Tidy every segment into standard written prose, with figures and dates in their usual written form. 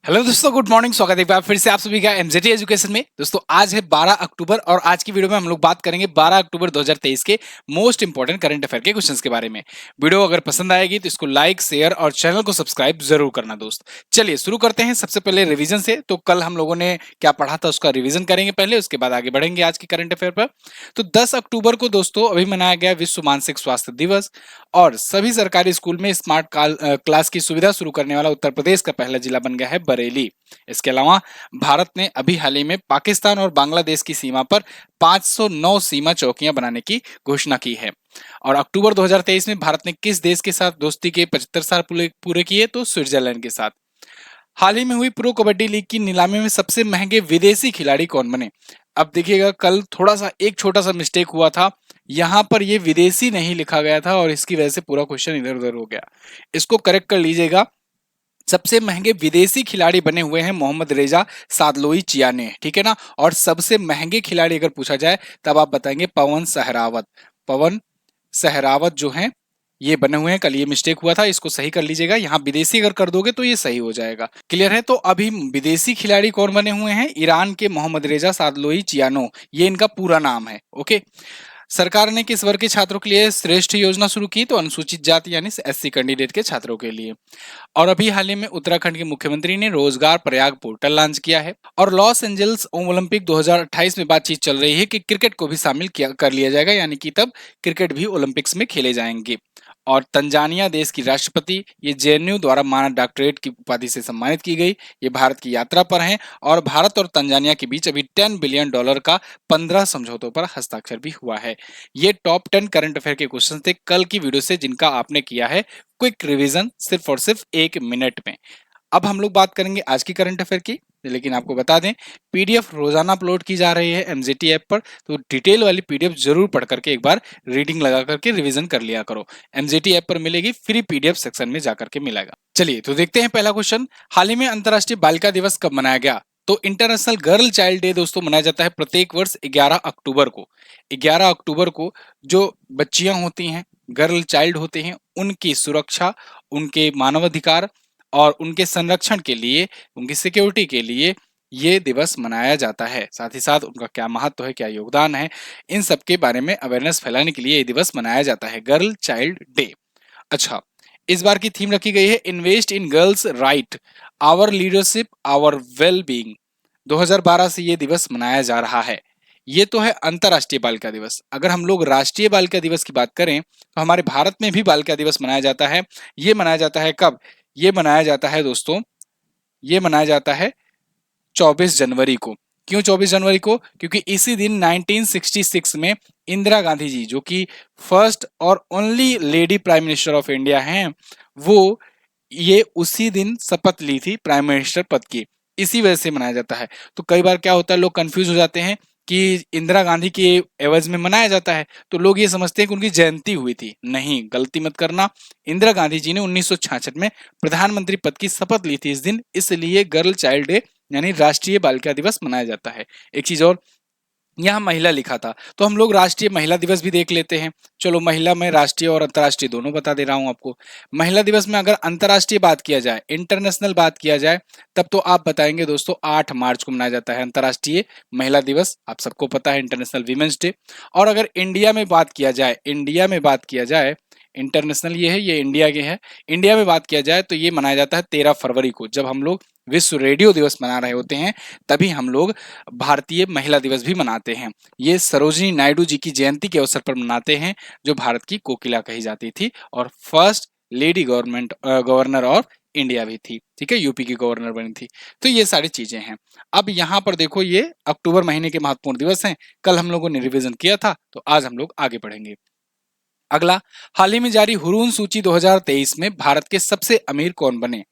Hello दोस्तों, good morning. स्वागत है एक बार फिर से आप सभी का एमजेटी एजुकेशन में। दोस्तों आज है 12 अक्टूबर और आज की वीडियो में हम लोग बात करेंगे 12 अक्टूबर 2023 के मोस्ट इंपोर्टेंट करंट अफेयर के क्वेश्चंस के बारे में। वीडियो अगर पसंद आएगी तो इसको लाइक, शेयर और चैनल को सब्सक्राइब जरूर करना दोस्त। चलिए शुरू करते हैं सबसे पहले रिवीजन से। तो कल हम लोगों ने क्या पढ़ा था उसका रिवीजन करेंगे पहले, उसके बाद आगे बढ़ेंगे आज के करंट अफेयर पर। तो 10 अक्टूबर को दोस्तों अभी मनाया गया विश्व मानसिक स्वास्थ्य दिवस और सभी सरकारी स्कूल में स्मार्ट क्लास की सुविधा शुरू करने वाला उत्तर प्रदेश का पहला जिला बन गया है बरेली। इसके अलावा भारत ने अभी हाल ही में पाकिस्तान और बांग्लादेश की सीमा पर 509 सीमा चौकियां बनाने की घोषणा की है। और अक्टूबर 2023 में भारत ने किस देश के साथ दोस्ती के 75 साल पूरे किए? तो स्विट्जरलैंड के साथ। हाल ही में हुई प्रो कबड्डी लीग की नीलामी में सबसे महंगे विदेशी खिलाड़ी कौन बने? अब देखिएगा, कल थोड़ा सा एक छोटा सा मिस्टेक हुआ था, यहां पर ये विदेशी नहीं लिखा गया था और इसकी वजह से पूरा क्वेश्चन इधर उधर हो गया। इसको करेक्ट कर लीजिएगा। सबसे महंगे विदेशी खिलाड़ी बने हुए हैं मोहम्मद रेजा सादलोई चियाने, ठीक है ना। और सबसे महंगे खिलाड़ी अगर पूछा जाए तब आप बताएंगे पवन सहरावत। पवन सहरावत जो हैं ये बने हुए हैं। कल ये मिस्टेक हुआ था, इसको सही कर लीजिएगा। यहाँ विदेशी अगर कर दोगे तो ये सही हो जाएगा। क्लियर है? तो अभी विदेशी खिलाड़ी कौन बने हुए हैं? ईरान के मोहम्मद रेजा सादलोई चियानो, ये इनका पूरा नाम है। ओके। सरकार ने किस वर्ग के छात्रों के लिए श्रेष्ठ योजना शुरू की? तो अनुसूचित जाति यानी एससी कैंडिडेट के छात्रों के लिए। और अभी हाल ही में उत्तराखंड के मुख्यमंत्री ने रोजगार प्रयाग पोर्टल लॉन्च किया है। और लॉस एंजल्स ओलंपिक 2028 में बातचीत चल रही है कि क्रिकेट को भी शामिल कर लिया जाएगा, यानी कि तब क्रिकेट भी ओलंपिक्स में खेले जाएंगे। और तंजानिया देश की राष्ट्रपति ये जेएनयू द्वारा मानद डॉक्टरेट की उपाधि से सम्मानित की गई। ये भारत की यात्रा पर हैं और भारत और तंजानिया के बीच अभी $10 बिलियन का 15 समझौतों पर हस्ताक्षर भी हुआ है। ये टॉप 10 करंट अफेयर के क्वेश्चन थे कल की वीडियो से, जिनका आपने किया है क्विक रिवीजन सिर्फ और सिर्फ 1 मिनट में। अब हम लोग बात करेंगे आज की करंट अफेयर की, लेकिन आपको बता दें पीडीएफ रोजाना अपलोड की जा रही है एमजेटी ऐप पर, तो डिटेल वाली पीडीएफ जरूर पढ़ करके एक बार रीडिंग लगा करके रिवीजन कर लिया करो। एमजेटी ऐप पर मिलेगी, फ्री पीडीएफ सेक्शन में जाकर के मिलेगा। चलिए तो देखते हैं पहला क्वेश्चन। हाल ही में अंतर्राष्ट्रीय बालिका दिवस कब मनाया गया? तो इंटरनेशनल गर्ल चाइल्ड डे दोस्तों मनाया जाता है प्रत्येक वर्ष 11 अक्टूबर को। 11 अक्टूबर को जो बच्चियां होती हैं, गर्ल चाइल्ड होते हैं, उनकी सुरक्षा, उनके मानवाधिकार और उनके संरक्षण के लिए, उनकी सिक्योरिटी के लिए ये दिवस मनाया जाता है। साथ ही साथ उनका क्या महत्व है, क्या योगदान है, इन सब के बारे में अवेयरनेस फैलाने के लिए ये दिवस मनाया जाता है, गर्ल चाइल्ड डे। अच्छा, इस बार की थीम रखी गई है invest in girls right, our leadership, our well being. 2012 से ये दिवस मनाया जा रहा है। ये तो है अंतर्राष्ट्रीय बालिका दिवस। अगर हम लोग राष्ट्रीय बालिका दिवस की बात करें तो हमारे भारत में भी बालिका दिवस मनाया जाता है। ये मनाया जाता है कब? ये मनाया जाता है दोस्तों, ये मनाया जाता है 24 जनवरी को। क्यों 24 जनवरी को? क्योंकि इसी दिन 1966 में इंदिरा गांधी जी, जो कि फर्स्ट और only lady prime minister of India हैं, वो ये उसी दिन शपथ ली थी प्राइम मिनिस्टर पद की। इसी वजह से मनाया जाता है। तो कई बार क्या होता है, लोग कंफ्यूज हो जाते हैं कि इंदिरा गांधी के एवज में मनाया जाता है, तो लोग ये समझते हैं कि उनकी जयंती हुई थी। नहीं, गलती मत करना। इंदिरा गांधी जी ने 1966 में प्रधानमंत्री पद की शपथ ली थी इस दिन, इसलिए गर्ल चाइल्ड डे यानी राष्ट्रीय बालिका दिवस मनाया जाता है। एक चीज और, यहाँ महिला लिखा था तो हम लोग राष्ट्रीय महिला दिवस भी देख लेते हैं। चलो, महिला में राष्ट्रीय और अंतर्राष्ट्रीय दोनों बता दे रहा हूं आपको। महिला दिवस में अगर अंतर्राष्ट्रीय बात किया जाए, इंटरनेशनल बात किया जाए, तब तो आप बताएंगे दोस्तों 8 मार्च को मनाया जाता है अंतर्राष्ट्रीय महिला दिवस। आप सबको पता है इंटरनेशनल वीमेंस डे। और अगर इंडिया में बात किया जाए, इंडिया में बात किया जाए, इंटरनेशनल ये है, ये इंडिया के है। इंडिया में बात किया जाए तो ये मनाया जाता है 13 फरवरी को, जब हम लोग विश्व रेडियो दिवस मना रहे होते हैं तभी हम लोग भारतीय महिला दिवस भी मनाते हैं। ये सरोजिनी नायडू जी की जयंती के अवसर पर मनाते हैं, जो भारत की कोकिला कही जाती थी और first lady governor of India भी थी। ठीक है, यूपी की गवर्नर बनी थी। तो ये सारी चीजें हैं। अब यहाँ पर देखो, ये अक्टूबर महीने के महत्वपूर्ण दिवस हैं। कल हम लोगों ने रिवीजन किया था, तो आज हम लोग आगे बढ़ेंगे। अगला, हाल ही में जारी हुरून सूची 2023 में भारत के सबसे अमीर कौन बने?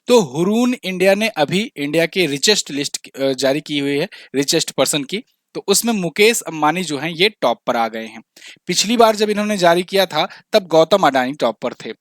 तो हुरून इंडिया ने अभी इंडिया के रिचेस्ट लिस्ट जारी की हुई है, रिचेस्ट पर्सन की। तो उसमें मुकेश अंबानी जो हैं ये टॉप पर आ गए हैं। पिछली बार जब इन्होंने जारी किया था तब गौतम अडानी टॉप पर थे।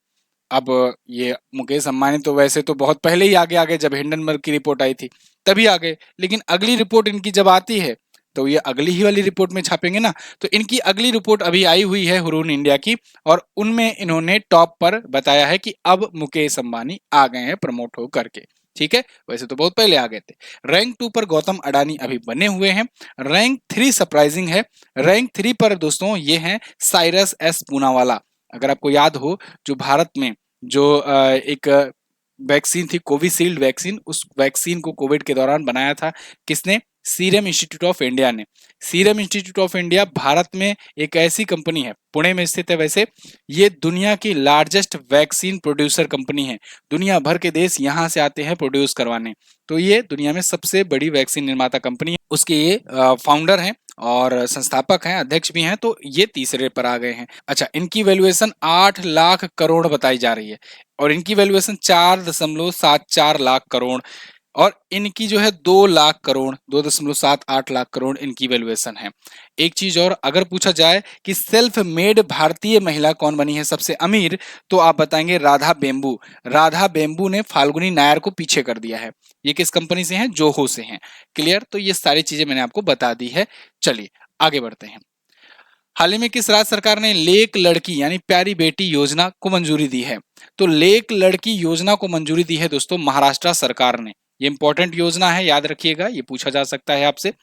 अब ये मुकेश अंबानी तो वैसे तो बहुत पहले ही आगे आ गए, जब हिंडनबर्ग की रिपोर्ट आई थी तभी आ गए। लेकिन अगली रिपोर्ट इनकी जब आती है तो ये अगली ही वाली रिपोर्ट में छापेंगे ना। तो इनकी अगली रिपोर्ट अभी आई हुई है हुरून इंडिया की, और उनमें इन्होंने टॉप पर बताया है कि अब मुकेश अंबानी आ गए हैं प्रमोट हो करके। ठीक है, वैसे तो बहुत पहले आ गए थे। रैंक 2 पर गौतम अडानी अभी बने हुए हैं। रैंक 3 सरप्राइजिंग है। रैंक 3 पर दोस्तों ये हैं साइरस एस पूनावाला। अगर आपको याद हो, जो भारत में जो एक वैक्सीन थी कोविशील्ड वैक्सीन, उस वैक्सीन को कोविड के दौरान बनाया था किसने? सीरम इंस्टीट्यूट ऑफ इंडिया ने। Serum institute of India Bharat में एक ऐसी कंपनी है, पुणे में स्थित है वैसे। ये दुनिया की लार्जेस्ट वैक्सीन प्रोड्यूसर कंपनी है। दुनिया भर के देश यहाँ से आते हैं प्रोड्यूस करवाने। तो ये दुनिया में सबसे बड़ी वैक्सीन निर्माता कंपनी है। उसके ये फाउंडर हैं और संस्थापक हैं, अध्यक्ष भी हैं। तो ये तीसरे पर आ गए हैं। अच्छा, इनकी वैल्यूएशन 8 लाख करोड़ बताई जा रही है और इनकी वैल्यूएशन 4.74 लाख करोड़, और इनकी जो है 2 लाख करोड़, 2.78 लाख करोड़ इनकी वैल्यूएशन है। एक चीज और, अगर पूछा जाए कि सेल्फ मेड भारतीय महिला कौन बनी है सबसे अमीर, तो आप बताएंगे राधा बेम्बू। राधा बेम्बू ने फाल्गुनी नायर को पीछे कर दिया है। ये किस कंपनी से हैं? जोहो से हैं। क्लियर? तो ये सारी चीजें मैंने आपको बता दी है। चलिए आगे बढ़ते हैं। हाल ही में किस राज्य सरकार ने लेक लड़की यानी प्यारी बेटी योजना को मंजूरी दी है? तो लेक लड़की योजना को मंजूरी दी है दोस्तों महाराष्ट्र सरकार ने। ये इंपॉर्टेंट योजना है, याद रखिएगा, ये पूछा जा सकता है आपसे।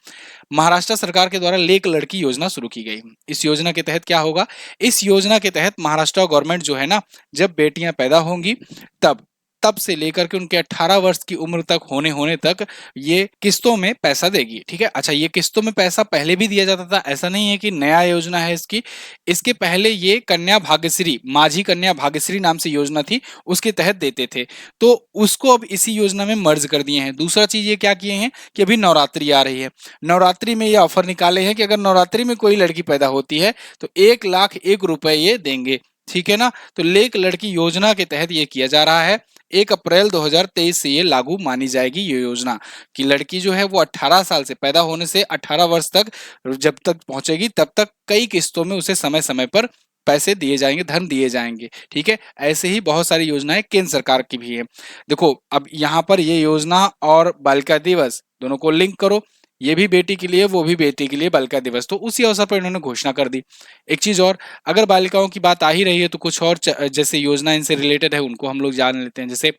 महाराष्ट्र सरकार के द्वारा लेक लड़की योजना शुरू की गई। इस योजना के तहत क्या होगा? इस योजना के तहत महाराष्ट्र गवर्नमेंट जो है ना, जब बेटियां पैदा होंगी तब तब से लेकर के उनके 18 वर्ष की उम्र तक होने तक ये किस्तों में पैसा देगी। ठीक है। अच्छा, ये किस्तों में पैसा पहले भी दिया जाता था, ऐसा नहीं है कि नया योजना है इसकी। इसके पहले ये कन्या भाग्यश्री, माझी कन्या भाग्यश्री नाम से योजना थी, उसके तहत देते थे। तो उसको अब इसी योजना में मर्ज कर दिए हैं। दूसरा चीज ये क्या किए हैं कि अभी नवरात्रि आ रही है, नवरात्रि में ये ऑफर निकाले हैं कि अगर नवरात्रि में कोई लड़की पैदा होती है तो 1,01,000 ये देंगे। ठीक है ना। तो लेक लड़की योजना के तहत ये किया जा रहा है। 1 अप्रैल 2023 से ये लागू मानी जाएगी ये योजना, कि लड़की जो है वो 18 साल से, पैदा होने से 18 वर्ष तक जब तक पहुंचेगी तब तक कई किस्तों में उसे समय समय पर पैसे दिए जाएंगे, धन दिए जाएंगे। ठीक है। ऐसे ही बहुत सारी योजनाएं केंद्र सरकार की भी है। देखो, अब यहाँ पर ये योजना और बालिका दिवस दोनों को लिंक करो, ये भी बेटी के लिए, वो भी बेटी के लिए बालिका दिवस, तो उसी अवसर पर इन्होंने घोषणा कर दी। एक चीज और, अगर बालिकाओं की बात आ ही रही है तो कुछ और जैसे योजना इनसे रिलेटेड है उनको हम लोग जान लेते हैं। जैसे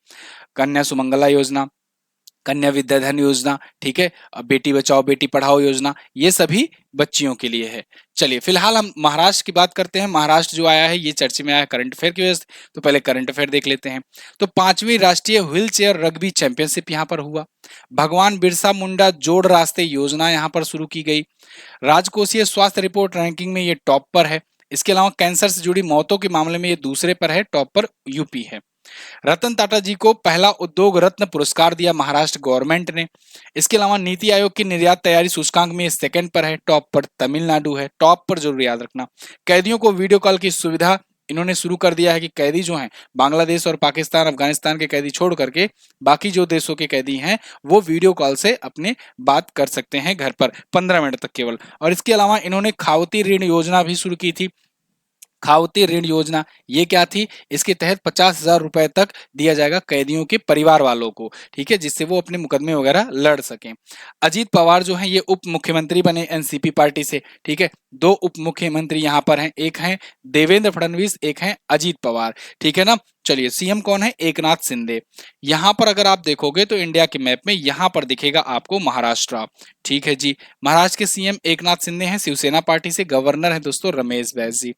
कन्या सुमंगला योजना, कन्या विद्याधन योजना, ठीक है, बेटी बचाओ बेटी पढ़ाओ योजना, ये सभी बच्चियों के लिए है। चलिए फिलहाल हम महाराष्ट्र की बात करते हैं। महाराष्ट्र जो आया है ये चर्चा में आया करंट अफेयर की वजह से, तो पहले करंट अफेयर देख लेते हैं। तो 5वीं राष्ट्रीय व्हील चेयर रग्बी चैंपियनशिप यहाँ पर हुआ। भगवान बिरसा मुंडा जोड़ रास्ते योजना यहाँ पर शुरू की गई। राजकोषीय स्वास्थ्य रिपोर्ट रैंकिंग में ये टॉप पर है। इसके अलावा कैंसर से जुड़ी मौतों के मामले में ये दूसरे पर है, टॉप पर यूपी है। रतन टाटा जी को पहला उद्योग रत्न पुरस्कार दिया महाराष्ट्र गवर्नमेंट ने। इसके अलावा नीति आयोग की निर्यात तैयारी सूचकांक में सेकंड पर है, टॉप पर तमिलनाडु है। टॉप पर जरूर याद रखना। कैदियों को वीडियो कॉल की सुविधा इन्होंने शुरू कर दिया है कि कैदी जो हैं बांग्लादेश और पाकिस्तान अफगानिस्तान के कैदी छोड़ करके बाकी जो देशों के कैदी हैं वो वीडियो कॉल से अपने बात कर सकते हैं घर पर 15 मिनट तक केवल। और इसके अलावा इन्होंने खावती ऋण योजना भी शुरू की थी। खावती ऋण योजना ये क्या थी? इसके तहत 50,000 रुपए तक दिया जाएगा कैदियों के परिवार वालों को, ठीक है, जिससे वो अपने मुकदमे वगैरह लड़ सकें। अजीत पवार जो हैं ये उप मुख्यमंत्री बने एनसीपी पार्टी से, ठीक है। 2 उप मुख्यमंत्री यहाँ पर हैं, एक हैं देवेंद्र फडणवीस, एक हैं अजीत पवार, ठीक है ना। चलिए सीएम कौन है? एकनाथ शिंदे। यहाँ पर अगर आप देखोगे तो इंडिया के मैप में यहाँ पर दिखेगा आपको महाराष्ट्र, ठीक है जी। महाराष्ट्र के सीएम एकनाथ शिंदे हैं, शिवसेना पार्टी से। गवर्नर है दोस्तों रमेश बैस जी।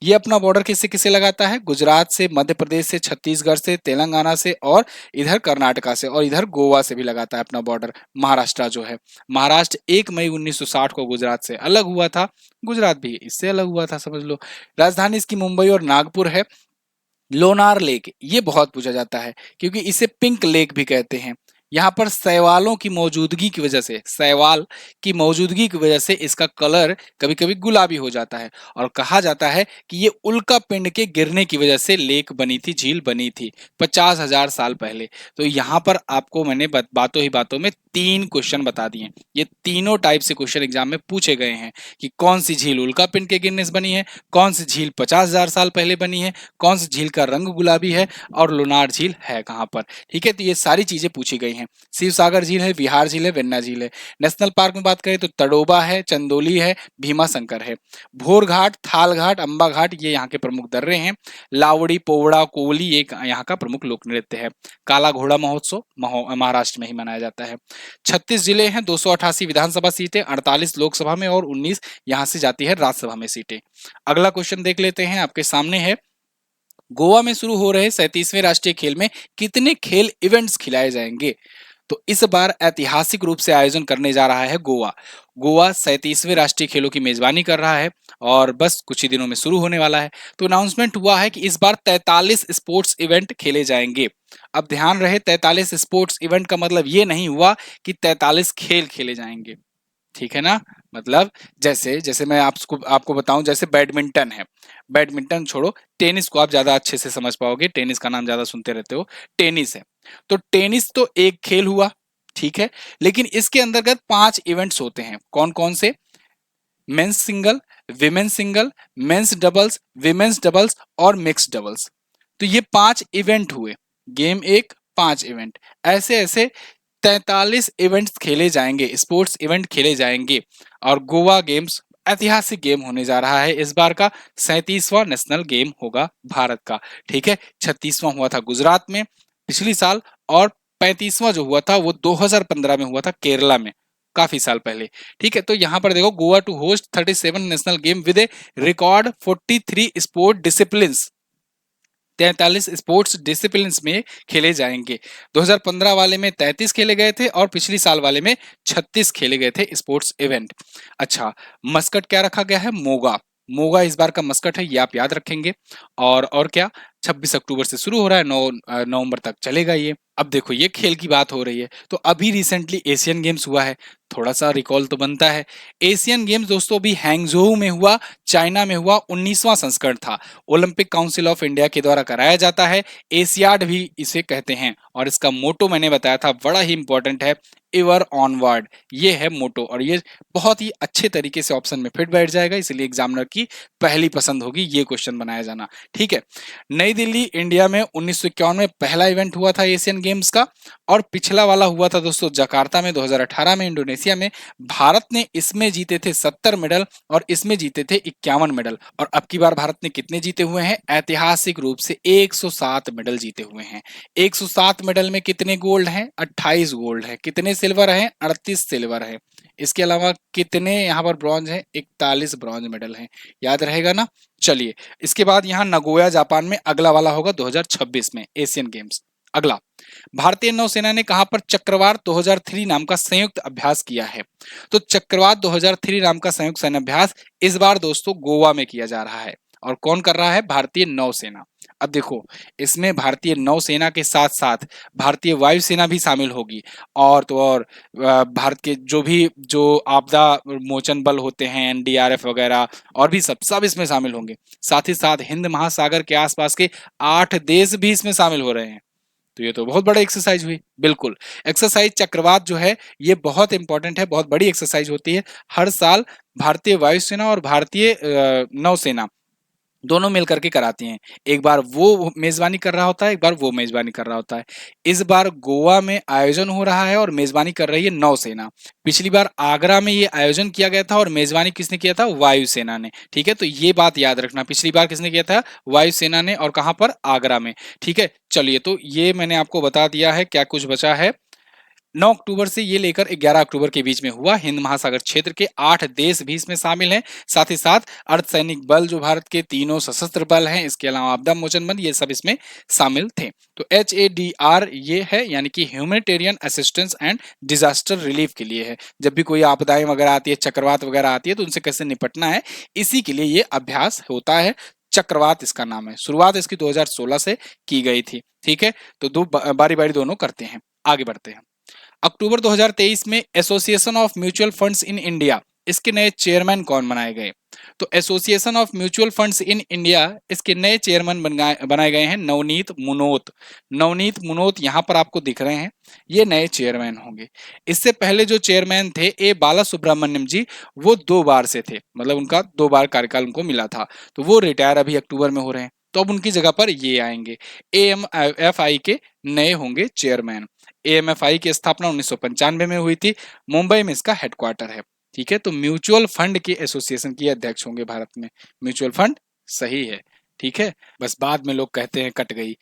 ये अपना बॉर्डर किससे किससे लगाता है? गुजरात से, मध्य प्रदेश से, छत्तीसगढ़ से, तेलंगाना से और इधर कर्नाटका से और इधर गोवा से भी लगाता है अपना बॉर्डर महाराष्ट्र जो है। महाराष्ट्र 1 मई 1960 को गुजरात से अलग हुआ था। गुजरात भी इससे अलग हुआ था, समझ लो। राजधानी इसकी मुंबई और नागपुर है। लोनार लेक ये बहुत पूछा जाता है क्योंकि इसे पिंक लेक भी कहते हैं। यहाँ पर शैवालों की मौजूदगी की वजह से, शैवाल की मौजूदगी की वजह से इसका कलर कभी कभी गुलाबी हो जाता है और कहा जाता है कि ये उल्का पिंड के गिरने की वजह से लेक बनी थी, झील बनी थी 50,000 साल पहले। तो यहाँ पर आपको मैंने बातों ही बातों में 3 क्वेश्चन बता दिए। ये तीनों टाइप से क्वेश्चन एग्जाम में पूछे गए हैं कि कौन सी झील उल्का पिंड के गिरने से बनी है, कौन सी झील 50,000 साल पहले बनी है, कौन सी झील का रंग गुलाबी है और लोनार झील है कहाँ पर, ठीक है। तो ये सारी चीजें पूछी गई हैं। हैं। शिव सागर झील है, विहार झील है, वेन्ना झील है। नेशनल पार्क में बात करें तो तड़ोबा है, चंदोली है, भीमा शंकर है। भोर घाट, थाल घाट, अंबा घाट ये यहाँ के प्रमुख दर्रे हैं। लावड़ी, पोवड़ा, कोवली ये यहाँ का प्रमुख लोक नृत्य है। काला घोड़ा महोत्सव महाराष्ट्र में ही मनाया जाता है। 36 जिले हैं, 288 विधानसभा सीटें, 48 लोकसभा में और 19 यहाँ से जाती है राज्यसभा में सीटें। अगला क्वेश्चन देख लेते हैं, आपके सामने है, गोवा में शुरू हो रहे 37वें राष्ट्रीय खेल में कितने खेल इवेंट्स खिलाए जाएंगे? तो इस बार ऐतिहासिक रूप से आयोजन करने जा रहा है गोवा। गोवा 37वें राष्ट्रीय खेलों की मेजबानी कर रहा है और बस कुछ ही दिनों में शुरू होने वाला है। तो अनाउंसमेंट हुआ है कि इस बार 43 स्पोर्ट्स इवेंट खेले जाएंगे। अब ध्यान रहे, 43 स्पोर्ट्स इवेंट का मतलब ये नहीं हुआ कि 43 खेल खेले जाएंगे, ठीक है ना। मतलब जैसे जैसे मैं आपको बताऊं, जैसे बैडमिंटन है, बैडमिंटन छोड़ो, टेनिस को आप ज्यादा अच्छे से समझ पाओगे, टेनिस का नाम ज्यादा सुनते रहते हो। टेनिस है तो टेनिस तो एक खेल हुआ, ठीक है, लेकिन इसके अंतर्गत 5 इवेंट्स होते हैं। कौन कौन से? Men's single, women's single, men's doubles, women's doubles और मिक्स डबल्स। तो ये 5 इवेंट हुए, गेम एक, 5 इवेंट, ऐसे ऐसे 43 इवेंट्स खेले जाएंगे, स्पोर्ट्स इवेंट खेले जाएंगे। और गोवा गेम्स ऐतिहासिक गेम होने जा रहा है इस बार का, 37वां नेशनल गेम होगा भारत का, ठीक है। 36वां हुआ था गुजरात में पिछली साल, और 35वां जो हुआ था वो 2015 में हुआ था केरला में, काफी साल पहले, ठीक है। तो यहाँ पर देखो, Goa to host 37 national game with a record 43 sport discipline, 43 sports discipline में खेले जाएंगे। 2015 वाले में 33 खेले गए थे और पिछली साल वाले में 36 खेले गए थे स्पोर्ट्स इवेंट। अच्छा, मस्कट क्या रखा गया है? मोगा। मोगा इस बार का मस्कट है, ये आप याद रखेंगे। और क्या, 26 अक्टूबर से शुरू हो रहा है, 9 नवंबर तक चलेगा ये। अब देखो, ये खेल की बात हो रही है तो अभी रिसेंटली एशियन गेम्स हुआ है, थोड़ा सा रिकॉल तो बनता है। एशियन गेम्स दोस्तों अभी हैंगझोऊ में हुआ, चाइना में हुआ, 19वां संस्करण था। ओलंपिक काउंसिल ऑफ इंडिया के द्वारा कराया जाता है, एशियाड भी इसे कहते हैं। और इसका मोटो मैंने बताया था, बड़ा ही इंपॉर्टेंट है, एवर ऑनवर्ड, ये है मोटो। और ये बहुत ही अच्छे तरीके से ऑप्शन में फिट बैठ जाएगा, इसलिए एग्जामिनर की पहली पसंद होगी ये क्वेश्चन बनाया जाना, ठीक है। नई दिल्ली इंडिया में 1951 में पहला इवेंट हुआ था एशियन गेम्स का, और पिछला वाला हुआ था दोस्तों जकार्ता में 2018 में इंडोनेशिया में। भारत ने इसमें जीते थे 70 मेडल और इसमें जीते थे 51 मेडल। और अब की बार भारत ने कितने जीते हुए हैं? ऐतिहासिक रूप से 107 मेडल जीते हुए हैं। 107 मेडल में कितने गोल्ड हैं? 28 गोल्ड है। कितने सिल्वर हैं? 38 सिल्वर है। इसके अलावा कितने यहाँ पर ब्रॉन्ज हैं? 41 ब्रॉन्ज मेडल हैं। याद रहेगा ना। चलिए, इसके बाद यहाँ नगोया जापान में अगला वाला होगा 2026 में एशियन गेम्स। अगला, भारतीय नौसेना ने कहां पर चक्रवात 2003 नाम का संयुक्त अभ्यास किया है? तो चक्रवात 2003 नाम का संयुक्त सैन्य अभ्यास इस बार दोस्तों गोवा में किया जा रहा है। और कौन कर रहा है? भारतीय नौसेना। अब देखो, इसमें भारतीय नौसेना के साथ साथ भारतीय वायुसेना भी शामिल होगी, और तो और भारत के जो आपदा मोचन बल होते हैं, एनडीआरएफ वगैरह, और भी सब इसमें शामिल होंगे। साथ ही साथ हिंद महासागर के आसपास के 8 देश भी इसमें शामिल हो रहे हैं। तो ये तो बहुत बड़ा एक्सरसाइज हुई। बिल्कुल, एक्सरसाइज चक्रवात जो है ये बहुत इंपॉर्टेंट है, बहुत बड़ी एक्सरसाइज होती है। हर साल भारतीय वायुसेना और भारतीय नौसेना दोनों मिलकर के कराती हैं। एक बार वो मेजबानी कर रहा होता है, एक बार वो मेजबानी कर रहा होता है। इस बार गोवा में आयोजन हो रहा है और मेजबानी कर रही है नौसेना। पिछली बार आगरा में ये आयोजन किया गया था और मेजबानी किसने किया था? वायुसेना ने, ठीक है। तो ये बात याद रखना, पिछली बार किसने किया था? वायुसेना ने। और कहां पर? आगरा में, ठीक है। चलिए, तो ये मैंने आपको बता दिया है। क्या कुछ बचा है? 9 अक्टूबर से ये लेकर 11 अक्टूबर के बीच में हुआ। हिंद महासागर क्षेत्र के 8 देश भी इसमें शामिल हैं। साथ ही साथ अर्धसैनिक बल जो भारत के तीनों सशस्त्र बल हैं, इसके अलावा आपदा मोचन बल, ये सब इसमें शामिल थे। तो HADR ये है, यानी कि humanitarian assistance and disaster relief के लिए है। जब भी कोई आपदाएं वगैरह आती है, चक्रवात वगैरह आती है, तो उनसे कैसे निपटना है, इसी के लिए ये अभ्यास होता है। चक्रवात इसका नाम है। शुरुआत इसकी 2016 से की गई थी, ठीक है। तो दो बारी बारी दोनों करते हैं। आगे बढ़ते हैं। अक्टूबर 2023 में association of mutual funds in India, इसके नए चेयरमैन कौन बनाए गए? तो association of mutual funds in India, इसके नए चेयरमैन बनाए गए हैं नवनीत मुनोत। नवनीत मुनोत यहाँ पर आपको दिख रहे हैं, ये नए चेयरमैन होंगे। इससे पहले जो चेयरमैन थे ए बाला सुब्रमण्यम जी, वो 2 बार से थे, मतलब उनका 2 बार कार्यकाल उनको मिला था। तो वो रिटायर अभी अक्टूबर में हो रहे हैं, तो अब उनकी जगह पर ये आएंगे। AMFI के नए होंगे चेयरमैन। AMFI की स्थापना 1995 में हुई थी, मुंबई में इसका हेडक्वार्टर है। ठीक है, तो म्यूचुअल फंड के एसोसिएशन के अध्यक्ष होंगे भारत में। म्यूचुअल फंड सही है। ठीक है, बस बाद में लोग कहते हैं कट गई।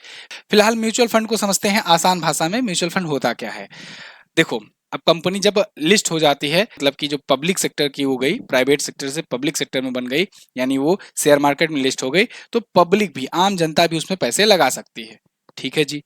फिलहाल म्यूचुअल फंड को समझते हैं आसान भाषा में। म्यूचुअल फंड होता क्या है? देखो, अब कंपनी जब लिस्ट हो जाती है, मतलब कि जो पब्लिक सेक्टर की हो गई, प्राइवेट सेक्टर से पब्लिक सेक्टर में बन गई, यानी वो शेयर मार्केट में लिस्ट हो गई, तो पब्लिक भी, आम जनता भी उसमें पैसे लगा सकती है। ठीक है जी,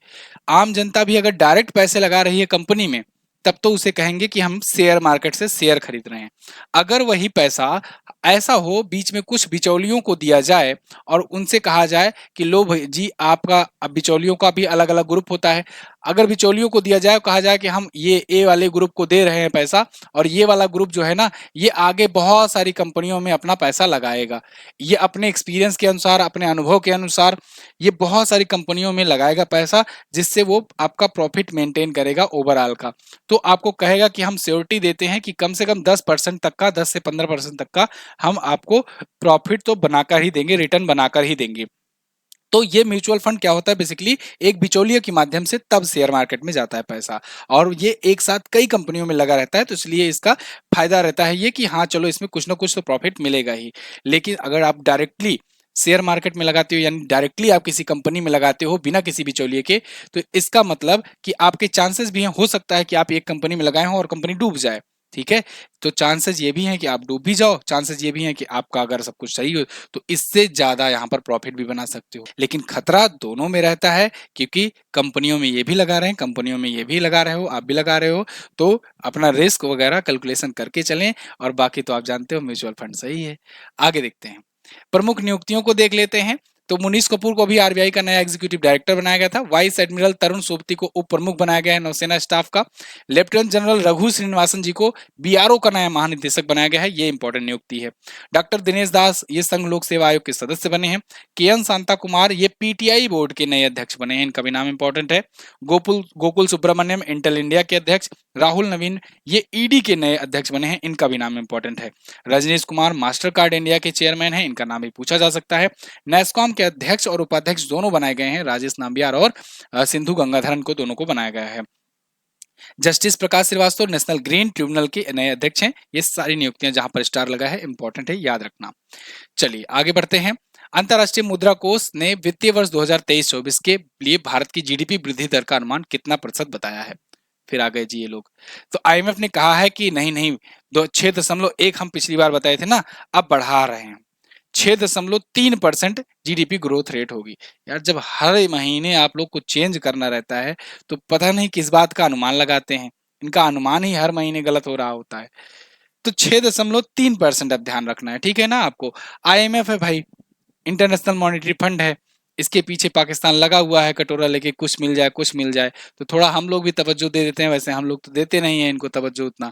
आम जनता भी अगर डायरेक्ट पैसे लगा रही है कंपनी में, तब तो उसे कहेंगे कि हम शेयर मार्केट से शेयर खरीद रहे हैं। अगर वही पैसा ऐसा हो बीच में कुछ बिचौलियों को दिया जाए और उनसे कहा जाए कि लो भाई जी, आपका, अब बिचौलियों का भी अलग अलग ग्रुप होता है, अगर बिचौलियों को दिया जाए, कहा जाए कि हम ये ए वाले ग्रुप को दे रहे हैं पैसा, और ये वाला ग्रुप जो है ना, ये आगे बहुत सारी कंपनियों में अपना पैसा लगाएगा, ये अपने एक्सपीरियंस के अनुसार, अपने अनुभव के अनुसार ये बहुत सारी कंपनियों में लगाएगा पैसा, जिससे वो आपका प्रॉफिट मेंटेन करेगा ओवरऑल का। तो आपको कहेगा कि हम श्योरिटी देते हैं कि कम से कम 10% तक का, 10 से 15% तक का हम आपको प्रॉफिट तो बनाकर ही देंगे, रिटर्न बनाकर ही देंगे। तो ये म्यूचुअल फंड क्या होता है, बेसिकली एक बिचौलिए के माध्यम से तब शेयर मार्केट में जाता है पैसा, और ये एक साथ कई कंपनियों में लगा रहता है, तो इसलिए इसका फायदा रहता है ये कि हाँ चलो, इसमें कुछ ना कुछ तो प्रॉफिट मिलेगा ही। लेकिन अगर आप डायरेक्टली शेयर मार्केट में लगाते हो, यानी डायरेक्टली आप किसी कंपनी में लगाते हो बिना किसी बिचौलिए के, तो इसका मतलब कि आपके चांसेस भी हैं, हो सकता है कि आप एक कंपनी में लगाए हो और कंपनी डूब जाए। ठीक है, तो चांसेस ये भी हैं कि आप डूब भी जाओ, चांसेस ये भी हैं कि आपका अगर सब कुछ सही हो तो इससे ज्यादा यहाँ पर प्रॉफिट भी बना सकते हो। लेकिन खतरा दोनों में रहता है, क्योंकि कंपनियों में ये भी लगा रहे हैं, कंपनियों में ये भी लगा रहे हो, आप भी लगा रहे हो, तो अपना रिस्क वगैरह कैलकुलेशन करके चलें। और बाकी तो आप जानते हो म्यूचुअल फंड सही है। आगे देखते हैं, प्रमुख नियुक्तियों को देख लेते हैं। तो मुनीष कपूर को भी आरबीआई का नया एग्जीक्यूटिव डायरेक्टर बनाया गया था। वाइस एडमिरल तरुण सोबती को उप प्रमुख बनाया गया है नौसेना स्टाफ का। लेफ्टिनेंट जनरल रघु श्रीनिवासन जी को बीआरओ का नया महानिदेशक बनाया गया है, ये इंपॉर्टेंट नियुक्ति है। डॉक्टर दिनेश दास ये संघ लोक सेवा आयोग के सदस्य बने हैं। केएन शांता कुमार ये पीटीआई बोर्ड के नए अध्यक्ष बने हैं, इनका भी नाम इंपॉर्टेंट है। गोकुल सुब्रमण्यम इंटेल इंडिया के अध्यक्ष। राहुल नवीन ये ईडी के नए अध्यक्ष बने हैं, इनका भी नाम इंपॉर्टेंट है। Rajneesh Kumar Mastercard India के चेयरमैन हैं, इनका नाम भी पूछा जा सकता है। नेस्कॉम के अध्यक्ष और उपाध्यक्ष दोनों बनाए गए हैं, राजेश नाम्बियार और सिंधु गंगाधरन को, दोनों को बनाया गया है। जस्टिस प्रकाश श्रीवास्तव नेशनल ग्रीन ट्रिब्यूनल के नए अध्यक्ष हैं। ये सारी नियुक्तियां जहां पर स्टार लगा है, इंपॉर्टेंट है, याद रखना। चलिए आगे बढ़ते हैं। अंतरराष्ट्रीय मुद्रा कोष ने वित्तीय वर्ष 2023-24 के लिए भारत की जीडीपी वृद्धि दर का अनुमान कितना प्रतिशत बताया है? फिर आ गए जी ये लोग। तो आईएमएफ ने कहा है कि नहीं नहीं, 6.1 हम पिछली बार बताए थे ना, अब बढ़ा रहे हैं, 6.3% जीडीपी ग्रोथ रेट होगी। यार जब हर महीने आप लोग को चेंज करना रहता है, तो पता नहीं किस बात का अनुमान लगाते हैं, इनका अनुमान ही हर महीने गलत हो रहा होता है। तो 6.3% अब ध्यान रखना है, ठीक है ना आपको। आईएमएफ है भाई, इंटरनेशनल मॉनेटरी फंड है, इसके पीछे पाकिस्तान लगा हुआ है कटोरा लेके, कुछ मिल जाए कुछ मिल जाए, तो थोड़ा हम लोग भी तवज्जो दे देते हैं, वैसे हम लोग तो देते नहीं है इनको तवज्जो उतना।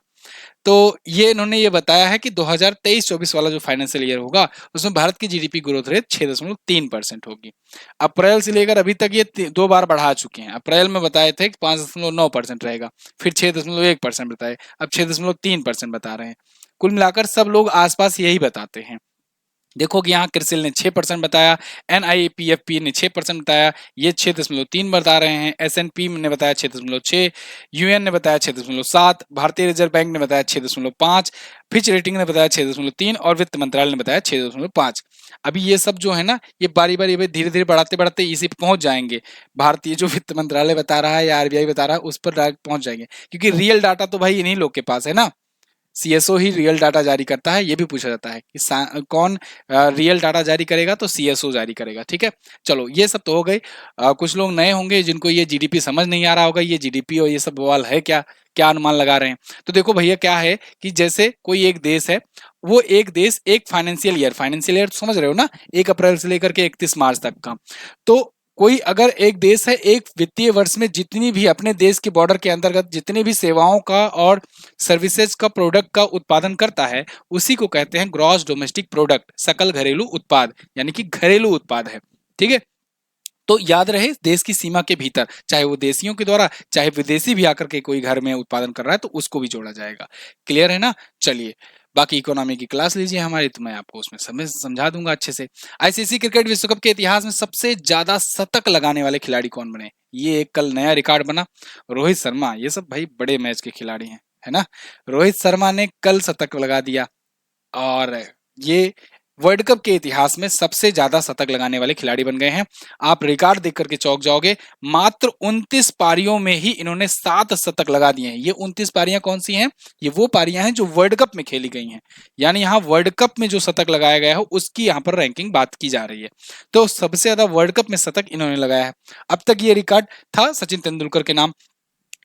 तो ये इन्होंने ये बताया है कि 2023-24 वाला जो फाइनेंशियल ईयर होगा, उसमें भारत की जीडीपी ग्रोथ रेट 6.3% होगी। अप्रैल से लेकर अभी तक ये 2 बार बढ़ा चुके हैं। अप्रैल में बताए थे कि 5.9% रहेगा, फिर 6.1% बताए, अब 6.3% बता रहे हैं। कुल मिलाकर सब लोग आसपास यही बताते हैं। देखो कि यहाँ क्रिसिल ने 6% बताया, NIPFP ने 6% बताया, ये 6.3 बता रहे हैं, S&P ने बताया 6.6, UN ने बताया 6.7, भारतीय रिजर्व बैंक ने बताया 6.5, फिच रेटिंग ने बताया 6.3 और वित्त मंत्रालय ने बताया 6.5। अभी ये सब जो है ना, ये बारी बारी धीरे धीरे बढ़ाते बढ़ाते इसी पे पहुंच जाएंगे। भारतीय जो वित्त मंत्रालय बता रहा है या आरबीआई बता रहा है, उस पर डायरेक्ट पहुंच जाएंगे, क्योंकि रियल डाटा तो भाई इन्हीं लोग के पास है ना। सीएसओ ही रियल डाटा जारी करता है, ये भी पूछा जाता है कि कौन रियल डाटा जारी करेगा, तो सीएसओ जारी करेगा। ठीक है, चलो ये सब तो हो गई। कुछ लोग नए होंगे जिनको ये जीडीपी समझ नहीं आ रहा होगा, ये जीडीपी और ये सब बवाल है क्या, क्या अनुमान लगा रहे हैं। तो देखो भैया क्या है कि जैसे कोई एक देश है, वो एक देश एक फाइनेंशियल ईयर समझ रहे हो ना, 1 अप्रैल से लेकर के 31 मार्च तक का। तो कोई अगर एक देश है, एक वित्तीय वर्ष में जितनी भी अपने देश के बॉर्डर के अंतर्गत जितनी भी सेवाओं का और सर्विसेज का प्रोडक्ट का उत्पादन करता है, उसी को कहते हैं ग्रॉस डोमेस्टिक प्रोडक्ट, सकल घरेलू उत्पाद, यानी कि घरेलू उत्पाद है। ठीक है, तो याद रहे देश की सीमा के भीतर, चाहे वो देशियों के द्वारा चाहे विदेशी भी आकर के कोई घर में उत्पादन कर रहा है, तो उसको भी जोड़ा जाएगा। क्लियर है ना। चलिए बाकी इकोनॉमी की क्लास लीजिए हमारी, तो मैं आपको उसमें समझा दूंगा अच्छे से। आईसीसी क्रिकेट विश्व कप के इतिहास में सबसे ज्यादा शतक लगाने वाले खिलाड़ी कौन बने, ये एक कल नया रिकॉर्ड बना। रोहित शर्मा, ये सब भाई बड़े मैच के खिलाड़ी हैं, है ना। रोहित शर्मा ने कल शतक लगा दिया, और ये वर्ल्ड कप के इतिहास में सबसे ज्यादा शतक लगाने वाले खिलाड़ी बन गए हैं। आप रिकॉर्ड देख करके चौंक जाओगे, मात्र 29 पारियों में ही इन्होंने 7 शतक लगा दिए हैं। ये 29 पारियां कौन सी हैं, ये वो पारियां हैं जो वर्ल्ड कप में खेली गई हैं, यानी यहाँ वर्ल्ड कप में जो शतक लगाया गया है उसकी यहाँ पर रैंकिंग बात की जा रही है। तो सबसे ज्यादा वर्ल्ड कप में शतक इन्होंने लगाया है। अब तक ये रिकॉर्ड था सचिन तेंदुलकर के नाम।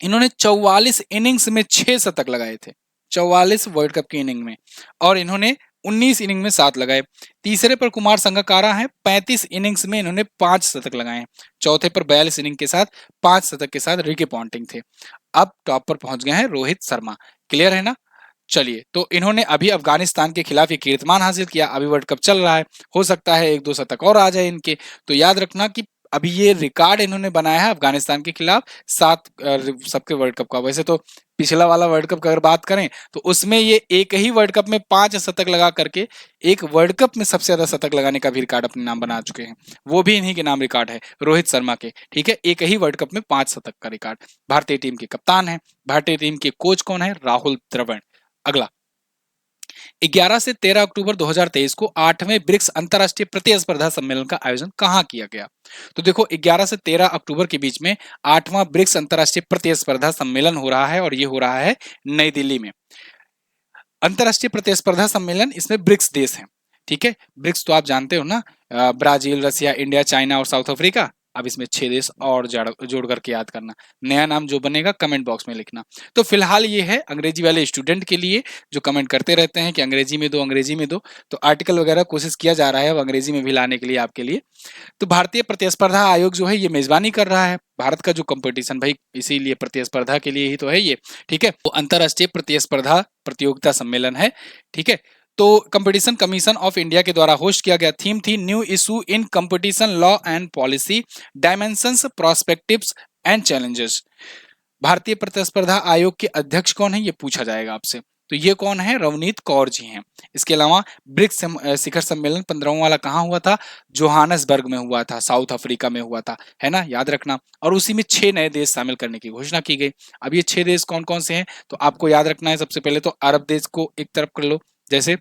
इन्होंने 44 इनिंग्स में 6 शतक लगाए थे, 44 वर्ल्ड कप की इनिंग में, और इन्होंने 19 इनिंग में 7 लगाए। तीसरे पर कुमार संगकारा है, 35 इनिंग्स में इन्होंने 5 शतक लगाए। चौथे पर 42 इनिंग के साथ 5 शतक के साथ रिकी पॉन्टिंग थे। अब टॉप पर पहुंच गए हैं रोहित शर्मा। क्लियर है ना। चलिए, तो इन्होंने अभी अफगानिस्तान के खिलाफ ये कीर्तिमान हासिल किया। अभी वर्ल्ड कप चल रहा है, हो सकता है 1-2 शतक और आ जाए इनके। तो याद रखना कि अभी ये रिकॉर्ड इन्होंने बनाया है अफगानिस्तान के खिलाफ 7 सबके वर्ल्ड कप का। वैसे तो पिछला वाला वर्ल्ड कप की अगर बात करें तो उसमें ये एक ही वर्ल्ड कप में 5 शतक लगा करके एक वर्ल्ड कप में सबसे ज्यादा शतक लगाने का भी रिकॉर्ड अपने नाम बना चुके हैं। वो भी इन्हीं के नाम रिकॉर्ड है, रोहित शर्मा के। ठीक है, एक ही वर्ल्ड कप में 5 शतक का रिकॉर्ड। भारतीय टीम के कप्तान है। भारतीय टीम के कोच कौन है, राहुल द्रविड़। अगला, 11 से 13 अक्टूबर 2023 को 8वें ब्रिक्स अंतरराष्ट्रीय प्रतिस्पर्धा सम्मेलन का आयोजन कहां किया गया। तो देखो, 11 से 13 अक्टूबर के बीच में 8वां ब्रिक्स अंतरराष्ट्रीय प्रतिस्पर्धा सम्मेलन हो रहा है, और ये हो रहा है नई दिल्ली में। अंतरराष्ट्रीय प्रतिस्पर्धा सम्मेलन, इसमें ब्रिक्स देश हैं। ठीक है, ब्रिक्स तो आप जानते हो ना, ब्राजील, रसिया, इंडिया, चाइना और साउथ अफ्रीका। अब इसमें 6 देश और जोड़ करके याद करना। नया नाम जो बनेगा कमेंट बॉक्स में लिखना। तो फिलहाल ये है अंग्रेजी वाले स्टूडेंट के लिए, जो कमेंट करते रहते हैं कि अंग्रेजी में दो, अंग्रेजी में दो। तो आर्टिकल वगैरह कोशिश किया जा रहा है अब अंग्रेजी में भी लाने के लिए आपके लिए। तो भारतीय प्रतिस्पर्धा आयोग जो है ये मेजबानी कर रहा है भारत का जो कंपटीशन, भाई इसीलिए प्रतिस्पर्धा के लिए ही तो है ये। ठीक है, तो अंतरराष्ट्रीय प्रतिस्पर्धा प्रतियोगिता सम्मेलन है। ठीक है, तो कंपटीशन कमीशन ऑफ इंडिया के द्वारा होस्ट किया गया। थीम थी new issue in competition law and policy, dimensions, prospectives and challenges. भारतीय प्रतिस्पर्धा आयोग के अध्यक्ष कौन है, ये पूछा जाएगा आपसे। तो ये कौन है, रवनीत कौर जी हैं। इसके अलावा ब्रिक्स शिखर सम्मेलन 15वां वाला कहाँ हुआ था, जोहानसबर्ग में हुआ था, साउथ अफ्रीका में हुआ था, है ना, याद रखना। और उसी में 6 नए देश शामिल करने की घोषणा की गई। अब ये 6 देश कौन कौन से हैं, तो आपको याद रखना है। सबसे पहले तो अरब देश को एक तरफ कर लो, जैसे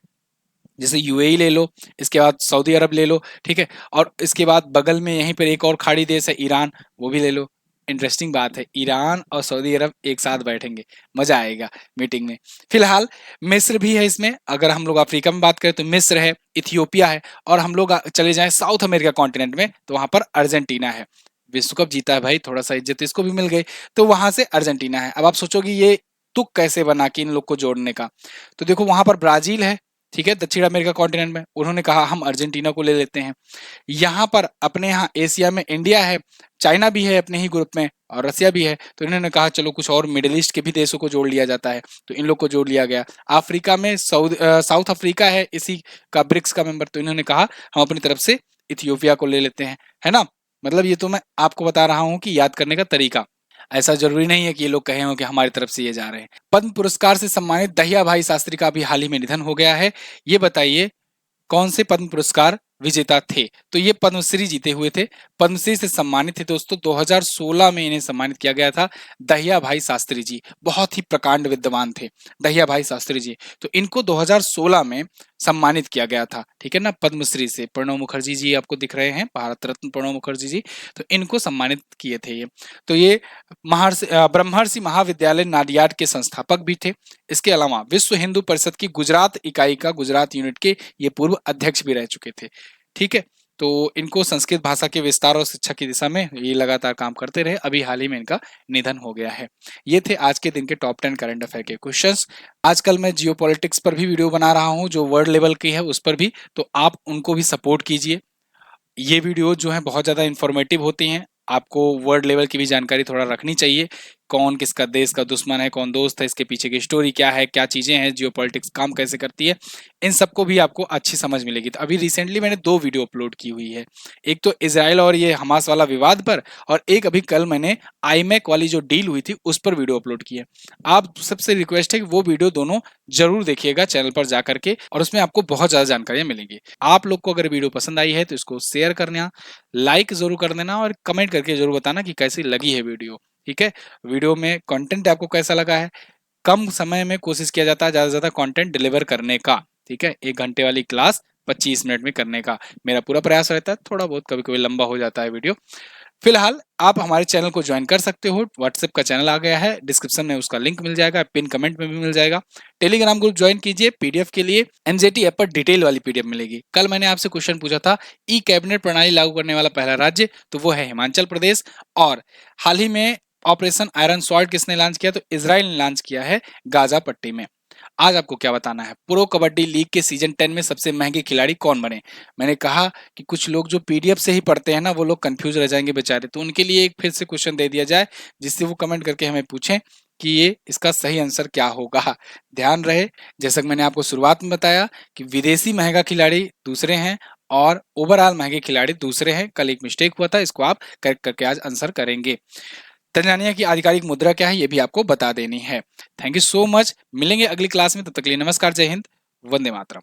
जैसे यूएई ले लो, इसके बाद सऊदी अरब ले लो। ठीक है, और इसके बाद बगल में यहीं पर एक और खाड़ी देश है ईरान, वो भी ले लो। इंटरेस्टिंग बात है, ईरान और सऊदी अरब एक साथ बैठेंगे, मजा आएगा मीटिंग में। फिलहाल मिस्र भी है इसमें। अगर हम लोग अफ्रीका में बात करें तो मिस्र है, इथियोपिया है, और हम लोग चले जाएं साउथ अमेरिका कॉन्टिनेंट में तो वहां पर अर्जेंटीना है। विश्व कप जीता है भाई, थोड़ा सा इज्जत इसको भी मिल गई, तो वहां से अर्जेंटीना है। अब आप सोचोगे ये तुक कैसे बना कि इन लोग को जोड़ने का, तो देखो वहां पर ब्राजील है। ठीक है, दक्षिण अमेरिका कॉन्टिनेंट में, उन्होंने कहा हम अर्जेंटीना को ले लेते हैं। यहाँ पर अपने यहाँ एशिया में इंडिया है, चाइना भी है अपने ही ग्रुप में, और रसिया भी है। तो इन्होंने कहा चलो कुछ और मिडिल ईस्ट के भी देशों को जोड़ लिया जाता है, तो इन लोग को जोड़ लिया गया। अफ्रीका में साउथ अफ्रीका है इसी का ब्रिक्स का मेंबर, तो इन्होंने कहा हम अपनी तरफ से इथियोपिया को ले लेते हैं, है ना। मतलब ये तो मैं आपको बता रहा हूँ कि याद करने का तरीका, ऐसा जरूरी नहीं है कि ये लोग कहे हो कि हमारी तरफ से ये जा रहे हैं। पद्म पुरस्कार से सम्मानित दहिया भाई शास्त्री का भी हाल ही में निधन हो गया है। ये बताइए कौन से पद्म पुरस्कार विजेता थे, तो ये पद्मश्री जीते हुए थे, पद्मश्री से सम्मानित थे दोस्तों। 2016 में इन्हें सम्मानित किया गया था। दहिया भाई शास्त्री जी बहुत ही प्रकांड विद्वान थे, दहिया भाई शास्त्री जी। तो इनको 2016 में सम्मानित किया गया था, ठीक है ना, पद्मश्री से। प्रणब मुखर्जी जी आपको दिख रहे हैं, भारत रत्न प्रणब मुखर्जी जी, तो इनको सम्मानित किए थे ये। तो ये ब्रह्मर्षि महाविद्यालय नाडियाड के संस्थापक भी थे। इसके अलावा विश्व हिंदू परिषद की गुजरात इकाई का, गुजरात यूनिट के ये पूर्व अध्यक्ष भी रह चुके थे। ठीक है, तो इनको संस्कृत भाषा के विस्तार और शिक्षा की दिशा में ये लगातार काम करते रहे। अभी हाल ही में इनका निधन हो गया है। ये थे आज के दिन के टॉप 10 करंट अफेयर के क्वेश्चंस। आजकल मैं जियोपॉलिटिक्स पर भी वीडियो बना रहा हूँ, जो वर्ल्ड लेवल की है उस पर भी, तो आप उनको भी सपोर्ट कीजिए। ये वीडियो जो है बहुत ज़्यादा इंफॉर्मेटिव होती हैं, आपको वर्ल्ड लेवल की भी जानकारी थोड़ा रखनी चाहिए, कौन किसका देश का दुश्मन है, कौन दोस्त है, इसके पीछे की स्टोरी क्या है, क्या चीजें हैं, जियोपॉलिटिक्स काम कैसे करती है, इन सबको भी आपको अच्छी समझ मिलेगी। तो अभी रिसेंटली मैंने 2 वीडियो अपलोड की हुई है, एक तो इजराइल और ये हमास वाला विवाद पर, और एक अभी कल मैंने आईमैक वाली जो डील हुई थी उस पर वीडियो अपलोड की है। आप सबसे रिक्वेस्ट है कि वो वीडियो दोनों जरूर देखिएगा चैनल पर जाकर के, और उसमें आपको बहुत ज्यादा जानकारियां मिलेंगी। आप लोग को अगर वीडियो पसंद आई है तो इसको शेयर करना, लाइक जरूर कर देना, और कमेंट करके जरूर बताना कि कैसी लगी है वीडियो। ठीक है, वीडियो में कंटेंट आपको कैसा लगा है। कम समय में कोशिश किया जाता है ज्यादा से ज्यादा कंटेंट डिलीवर करने का। ठीक है, 1 घंटे वाली क्लास 25 मिनट में करने का मेरा पूरा प्रयास रहता है। थोड़ा बहुत कभी कभी लंबा हो जाता है वीडियो। फिलहाल आप हमारे चैनल को ज्वाइन कर सकते हो, व्हाट्सएप का चैनल आ गया है, डिस्क्रिप्शन में उसका लिंक मिल जाएगा, पिन कमेंट में भी मिल जाएगा। टेलीग्राम ग्रुप ज्वाइन कीजिए, पीडीएफ के लिए एमजेटी ऐप पर डिटेल वाली पीडीएफ मिलेगी। कल मैंने आपसे क्वेश्चन पूछा था, ई कैबिनेट प्रणाली लागू करने वाला पहला राज्य, तो वो है हिमाचल प्रदेश। और हाल ही में ऑपरेशन आयरन स्वॉर्ड किसने लॉन्च किया, तो इजराइल ने लॉन्च किया है गाजा पट्टी में। आज आपको क्या बताना है, प्रो कबड्डी लीग के सीजन 10 में सबसे महंगे खिलाड़ी कौन बने। मैंने कहा कि कुछ लोग जो पीडीएफ से ही पढ़ते हैं ना, वो लोग कंफ्यूज रह जाएंगे बेचारे, तो उनके लिए एक फिर से क्वेश्चन दे दिया जाए, जिससे वो कमेंट करके हमें पूछें कि ये इसका सही आंसर क्या होगा। ध्यान रहे, जैसा कि मैंने आपको शुरुआत में बताया कि विदेशी महंगा खिलाड़ी दूसरे हैं और ओवरऑल महंगे खिलाड़ी दूसरे हैं। कल एक मिस्टेक हुआ था, इसको आप करेक्ट करके आज आंसर करेंगे। तंजानिया की आधिकारिक मुद्रा क्या है, ये भी आपको बता देनी है। थैंक यू सो मच, मिलेंगे अगली क्लास में, तब तक के लिए नमस्कार, जय हिंद, वंदे मातरम।